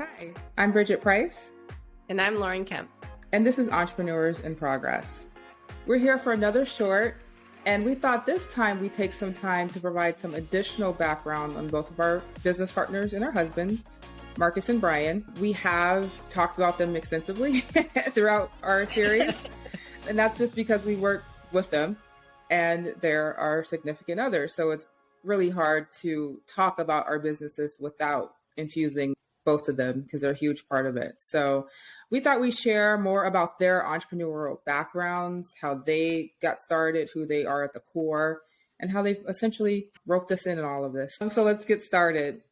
Hi, I'm Bridget Price. And I'm Lauren Kemp. And this is Entrepreneurs in Progress. We're here for another short, and we thought this time we'd take some time to provide some additional background on both of our business partners and our husbands, Marcus and Brian. We have talked about them extensively throughout our series, and that's just because we work with them and they're our significant others. So it's really hard to talk about our businesses without infusing both of them because they're a huge part of it. So we thought we'd share more about their entrepreneurial backgrounds, how they got started, who they are at the core, and how they've essentially roped us in all of this. So let's get started.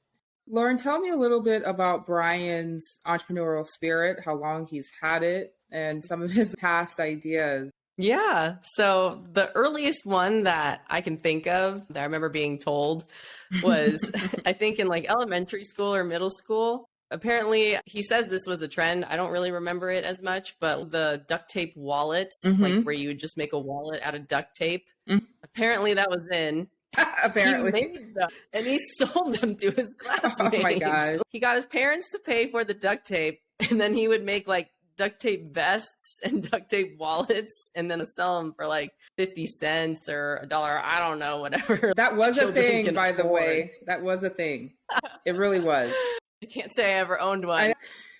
Lauren, tell me a little bit about Brian's entrepreneurial spirit, how long he's had it, and some of his past ideas. Yeah. So the earliest one that I can think of that I remember being told was, I think in like elementary school or middle school. Apparently, he says this was a trend. I don't really remember it as much, but the duct tape wallets, like where you would just make a wallet out of duct tape. Apparently that was in. Apparently. He made them, and he sold them to his classmates. Oh my God. He got his parents to pay for the duct tape, and then he would make like duct tape vests and duct tape wallets and then sell them for like 50 cents or $1. I don't know, whatever. That was a thing, by the way. That was a thing. It really was. I can't say I ever owned one.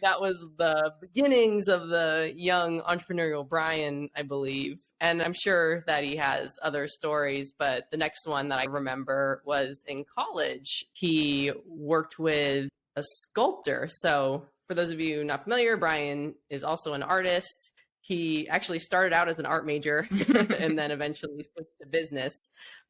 That was the beginnings of the young entrepreneurial Brian, I believe. And I'm sure that he has other stories, but the next one that I remember was in college. He worked with a sculptor. So for those of you not familiar, Brian is also an artist. He actually started out as an art major and then eventually switched to business.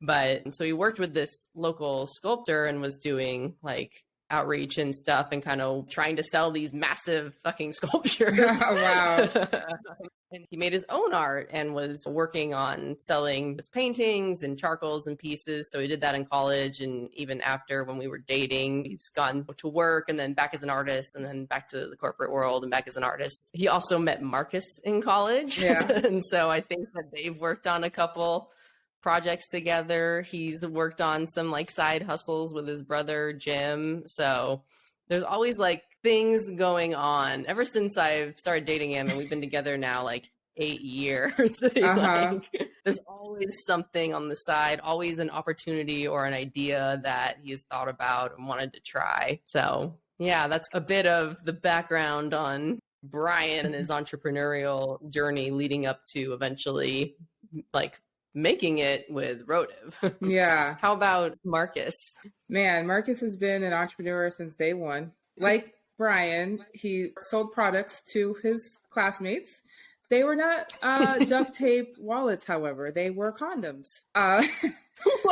But so he worked with this local sculptor and was doing like outreach and stuff and kind of trying to sell these massive fucking sculptures. Oh, wow. And he made his own art and was working on selling his paintings and charcoals and pieces. So he did that in college. And even after, when we were dating, he's gone to work and then back as an artist and then back to the corporate world and back as an artist. He also met Marcus in college. Yeah. And so I think that they've worked on a couple projects together. He's worked on some like side hustles with his brother, Jim. So there's always like things going on ever since I've started dating him, and we've been together now like 8 years. Like, there's always something on the side, always an opportunity or an idea that he's thought about and wanted to try. So yeah, that's a bit of the background on Brian and his entrepreneurial journey leading up to eventually like making it with Rotive. Yeah. How about Marcus? Man, Marcus has been an entrepreneur since day one. Like Brian, he sold products to his classmates. They were not duct tape wallets, however. They were condoms.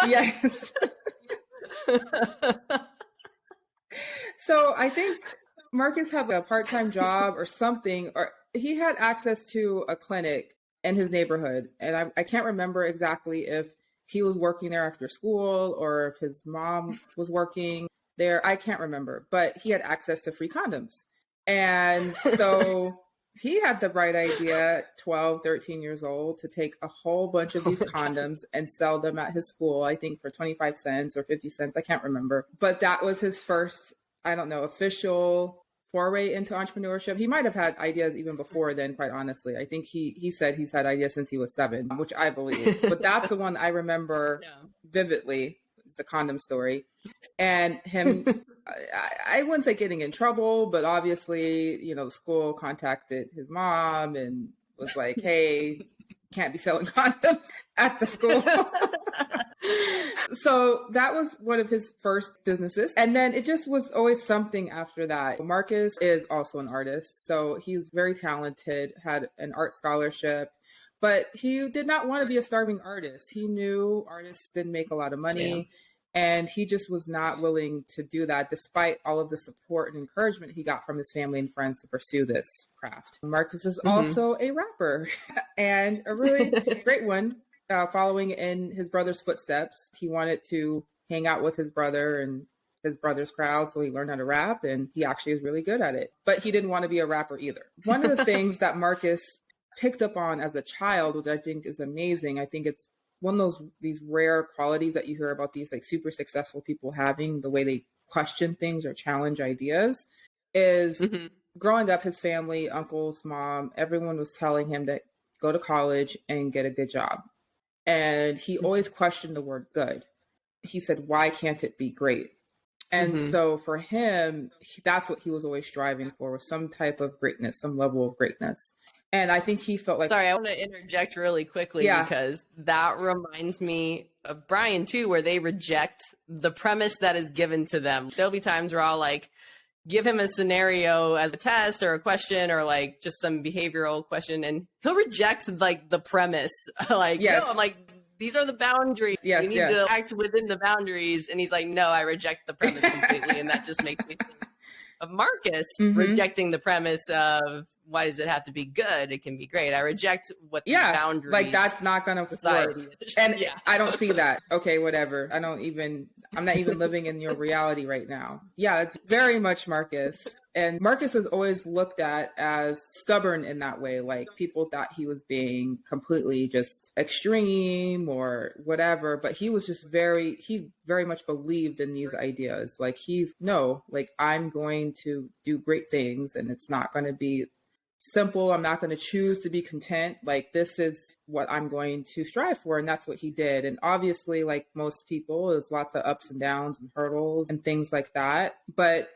Yes. So I think Marcus had a part-time job or something, or he had access to a clinic in his neighborhood. And I can't remember exactly if he was working there after school or if his mom was working there. I can't remember, but he had access to free condoms. And so he had the bright idea, 12, 13 years old, to take a whole bunch of these condoms and sell them at his school, I think for 25 cents or 50 cents. I can't remember. But that was his first, I don't know, official foray into entrepreneurship. He might have had ideas even before then, quite honestly. I think he said he's had ideas since he was 7, which I believe. But that's the one I remember vividly. It's the condom story. And him, I wouldn't say getting in trouble, but obviously, the school contacted his mom and was like, hey, can't be selling condoms at the school. So that was one of his first businesses. And then it just was always something after that. Marcus is also an artist. So he's very talented, had an art scholarship, but he did not want to be a starving artist. He knew artists didn't make a lot of money. And he just was not willing to do that, despite all of the support and encouragement he got from his family and friends to pursue this craft. Marcus is also a rapper and a really great one, following in his brother's footsteps. He wanted to hang out with his brother and his brother's crowd, so he learned how to rap, and he actually is really good at it. But he didn't want to be a rapper either. One of the things that Marcus picked up on as a child, which I think is amazing, I think it's one of these rare qualities that you hear about these like super successful people having, the way they question things or challenge ideas, is Mhm. growing up, his family, uncles, mom, everyone was telling him to go to college and get a good job. And he always questioned the word good. He said, why can't it be great? And Mhm. so for him, that's what he was always striving for, was some type of greatness, some level of greatness. And I think he felt like, Sorry, I want to interject really quickly yeah, because that reminds me of Brian too, where they reject the premise that is given to them. There'll be times where I'll like give him a scenario as a test or a question or like just some behavioral question, and he'll reject like the premise. Like, yes, no, I'm like, these are the boundaries. You yes, need yes. to act within the boundaries. And he's like, no, I reject the premise completely. And that just makes me think of Marcus rejecting the premise of why does it have to be good? It can be great. I reject what the Yeah, boundaries. like that's not gonna work. Society. And Yeah. I don't see that. Okay, whatever. I'm not even living in your reality right now. Yeah, it's very much Marcus. And Marcus was always looked at as stubborn in that way. Like people thought he was being completely just extreme or whatever, but he was just he very much believed in these ideas. Like like I'm going to do great things and it's not going to be simple. I'm not going to choose to be content. Like this is what I'm going to strive for. And that's what he did. And obviously, like most people, there's lots of ups and downs and hurdles and things like that. But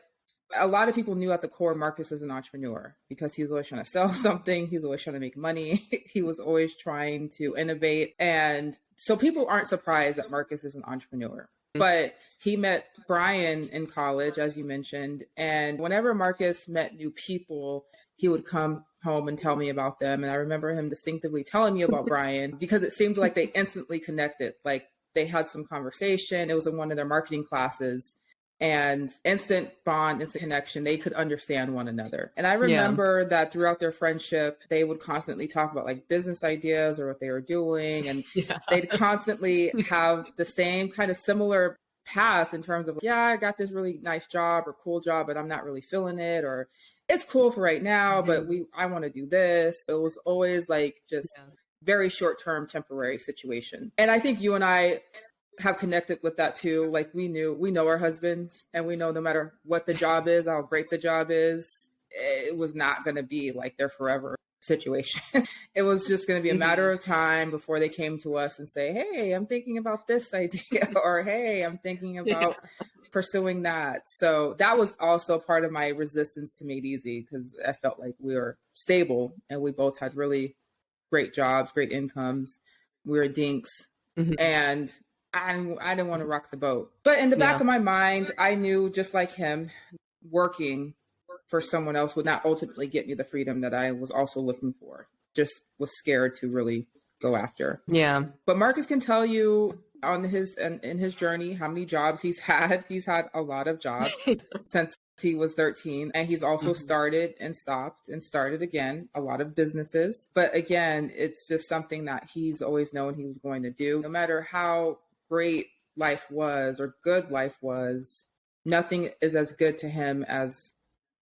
a lot of people knew at the core Marcus was an entrepreneur because he was always trying to sell something. He was always trying to make money. He was always trying to innovate. And so people aren't surprised that Marcus is an entrepreneur. But he met Brian in college, as you mentioned. And whenever Marcus met new people, he would come home and tell me about them. And I remember him distinctively telling me about Brian because it seemed like they instantly connected. Like they had some conversation. It was in one of their marketing classes. And instant bond, instant connection, they could understand one another. And I remember that throughout their friendship, they would constantly talk about like business ideas or what they were doing. And they'd constantly have the same kind of similar paths in terms of, yeah, I got this really nice job or cool job, but I'm not really feeling it, or it's cool for right now, but I want to do this. So it was always like just very short-term temporary situation. And I think you and I have connected with that too. Like we know our husbands, and we know no matter what the job is, how great the job is, it was not going to be like their forever situation. It was just going to be a matter of time before they came to us and say, hey, I'm thinking about this idea, or hey, I'm thinking about pursuing that. So that was also part of my resistance to Made Easy, because I felt like we were stable and we both had really great jobs, great incomes. We were dinks. And I didn't want to rock the boat. But in the back of my mind, I knew, just like him, working for someone else would not ultimately get me the freedom that I was also looking for. Just was scared to really go after. Yeah. But Marcus can tell you on in his journey how many jobs he's had. He's had a lot of jobs since he was 13, and he's also started and stopped and started again a lot of businesses. But again, it's just something that he's always known he was going to do. No matter how great life was or good life was, nothing is as good to him as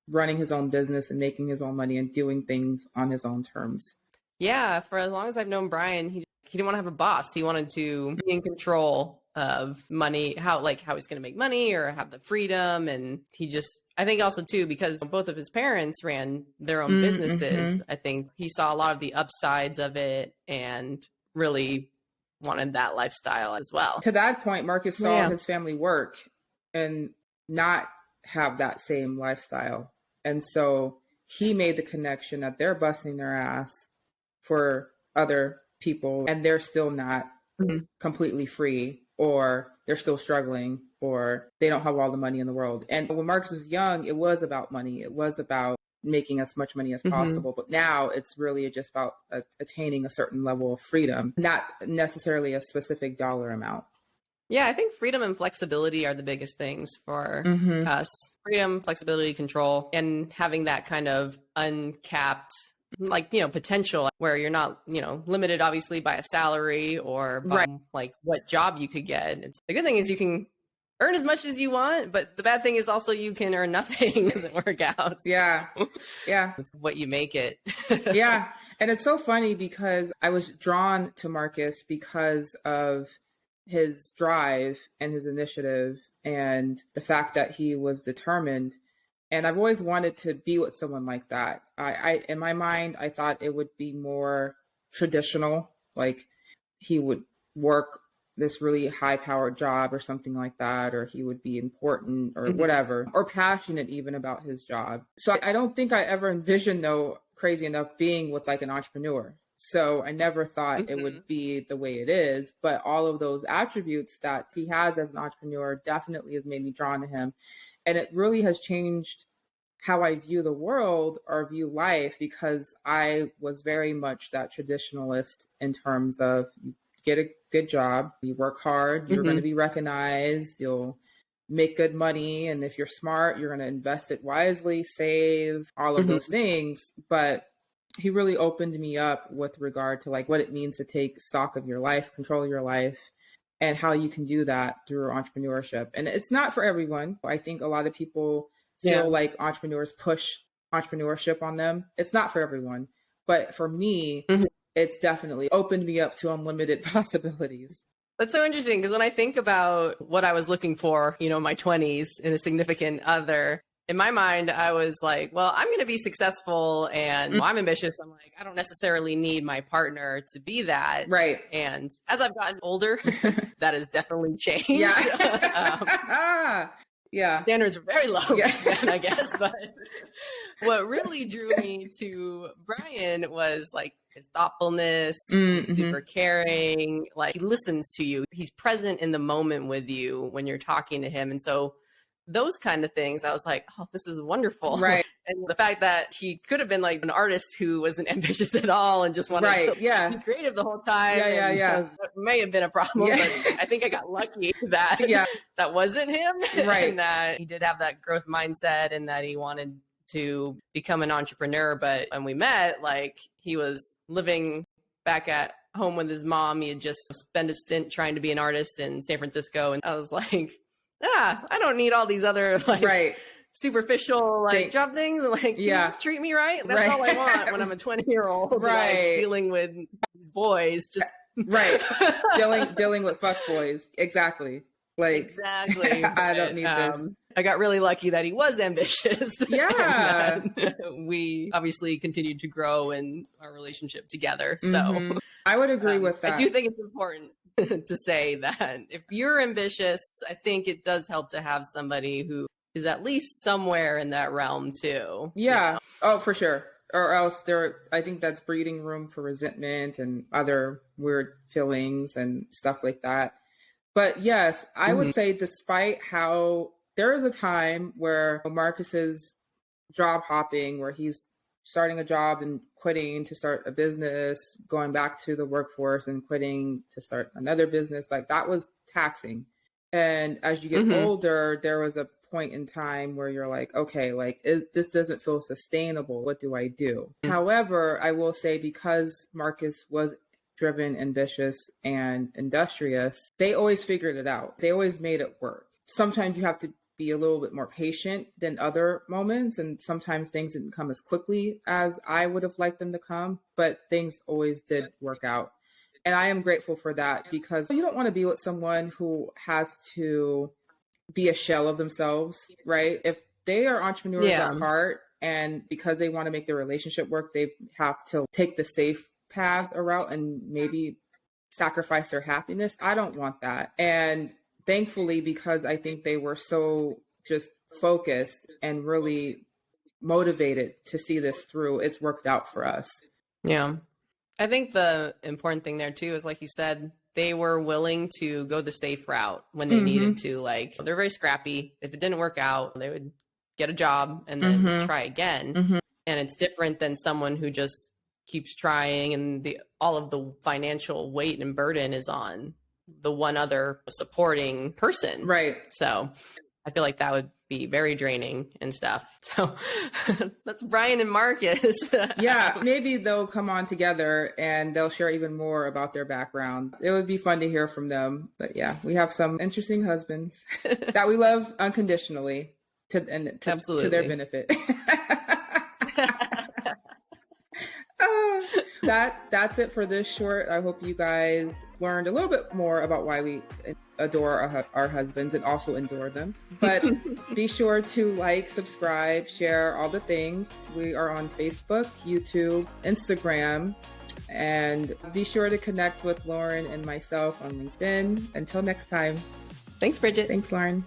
running his own business and making his own money and doing things on his own terms. Yeah, for as long as I've known Brian, he didn't want to have a boss. He wanted to be in control of money, how he's going to make money or have the freedom. And he just, I think also too, because both of his parents ran their own businesses, I think he saw a lot of the upsides of it and really wanted that lifestyle as well. To that point, Marcus saw his family work and not have that same lifestyle. And so he made the connection that they're busting their ass for other people and they're still not completely free, or they're still struggling, or they don't have all the money in the world. And when Marcus was young, it was about money. It was about making as much money as possible. But now it's really just about attaining a certain level of freedom, not necessarily a specific dollar amount. Yeah, I think freedom and flexibility are the biggest things for us. Freedom, flexibility, control, and having that kind of uncapped, potential where you're not, limited obviously by a salary or by like what job you could get. The good thing is you can earn as much as you want, but the bad thing is also you can earn nothing. Doesn't work out. Yeah. It's what you make it. Yeah. And it's so funny because I was drawn to Marcus because of his drive and his initiative and the fact that he was determined. And I've always wanted to be with someone like that. I in my mind, I thought it would be more traditional, like he would work this really high powered job or something like that, or he would be important or whatever, or passionate even about his job. So I don't think I ever envisioned, though, crazy enough, being with like an entrepreneur. So I never thought it would be the way it is, but all of those attributes that he has as an entrepreneur definitely has made me drawn to him. And it really has changed how I view the world or view life, because I was very much that traditionalist in terms of you get a good job, you work hard, you're going to be recognized, you'll make good money. And if you're smart, you're going to invest it wisely, save, all of those things. But he really opened me up with regard to like what it means to take stock of your life, control your life, and how you can do that through entrepreneurship. And it's not for everyone. I think a lot of people feel like entrepreneurs push entrepreneurship on them. It's not for everyone. But for me, it's definitely opened me up to unlimited possibilities. That's so interesting, because when I think about what I was looking for, you know, in my 20s in a significant other, in my mind, I was like, well, I'm going to be successful and I'm ambitious. I'm like, I don't necessarily need my partner to be that. Right. And as I've gotten older, that has definitely changed. Yeah. Standards are very low then, I guess. But what really drew me to Brian was like his thoughtfulness, super caring. Like he listens to you. He's present in the moment with you when you're talking to him. And so those kind of things, I was like, oh, this is wonderful. Right. And the fact that he could have been like an artist who wasn't ambitious at all and just wanted to be creative the whole time. It may have been a problem, but I think I got lucky that that wasn't him. Right. And that he did have that growth mindset and that he wanted to become an entrepreneur. But when we met, like he was living back at home with his mom. He had just spent a stint trying to be an artist in San Francisco. And I was like, I don't need all these other like superficial like job things. Like, you just treat me right. That's all I want when I'm a 20-year-old, like, dealing with these boys. Just dealing with fuck boys. Exactly. Like I don't need this. I got really lucky that he was ambitious. Yeah. We obviously continued to grow in our relationship together. So I would agree with that. I do think it's important to say that if you're ambitious, I think it does help to have somebody who is at least somewhere in that realm too. Yeah. You know? Oh, for sure. Or else I think that's breeding room for resentment and other weird feelings and stuff like that. But yes, I would say despite how there is a time where Marcus is job hopping, where he's starting a job and quitting to start a business, going back to the workforce and quitting to start another business, like that was taxing. And as you get older, there was a point in time where you're like, okay, like this doesn't feel sustainable. What do I do? However, I will say, because Marcus was driven, ambitious, and industrious, they always figured it out. They always made it work. Sometimes you have to be a little bit more patient than other moments, and sometimes things didn't come as quickly as I would have liked them to come, but things always did work out. And I am grateful for that, because you don't want to be with someone who has to be a shell of themselves, right? If they are entrepreneurs at heart, and because they want to make their relationship work, they have to take the safe path or route and maybe sacrifice their happiness. I don't want that. And thankfully, because I think they were so just focused and really motivated to see this through, it's worked out for us. Yeah. I think the important thing there too is, like you said, they were willing to go the safe route when they needed to. Like, they're very scrappy. If it didn't work out, they would get a job and then try again. And it's different than someone who just keeps trying, and all of the financial weight and burden is on the one other supporting person. Right. So I feel like that would be very draining and stuff. So that's Brian and Marcus. Yeah, maybe they'll come on together and they'll share even more about their background. It would be fun to hear from them. But yeah, we have some interesting husbands that we love unconditionally to their benefit. That's it for this short. I hope you guys learned a little bit more about why we adore our husbands and also endure them. But be sure to like, subscribe, share, all the things. We are on Facebook, YouTube, Instagram, and be sure to connect with Lauren and myself on LinkedIn. Until next time. Thanks, Bridget. Thanks, Lauren.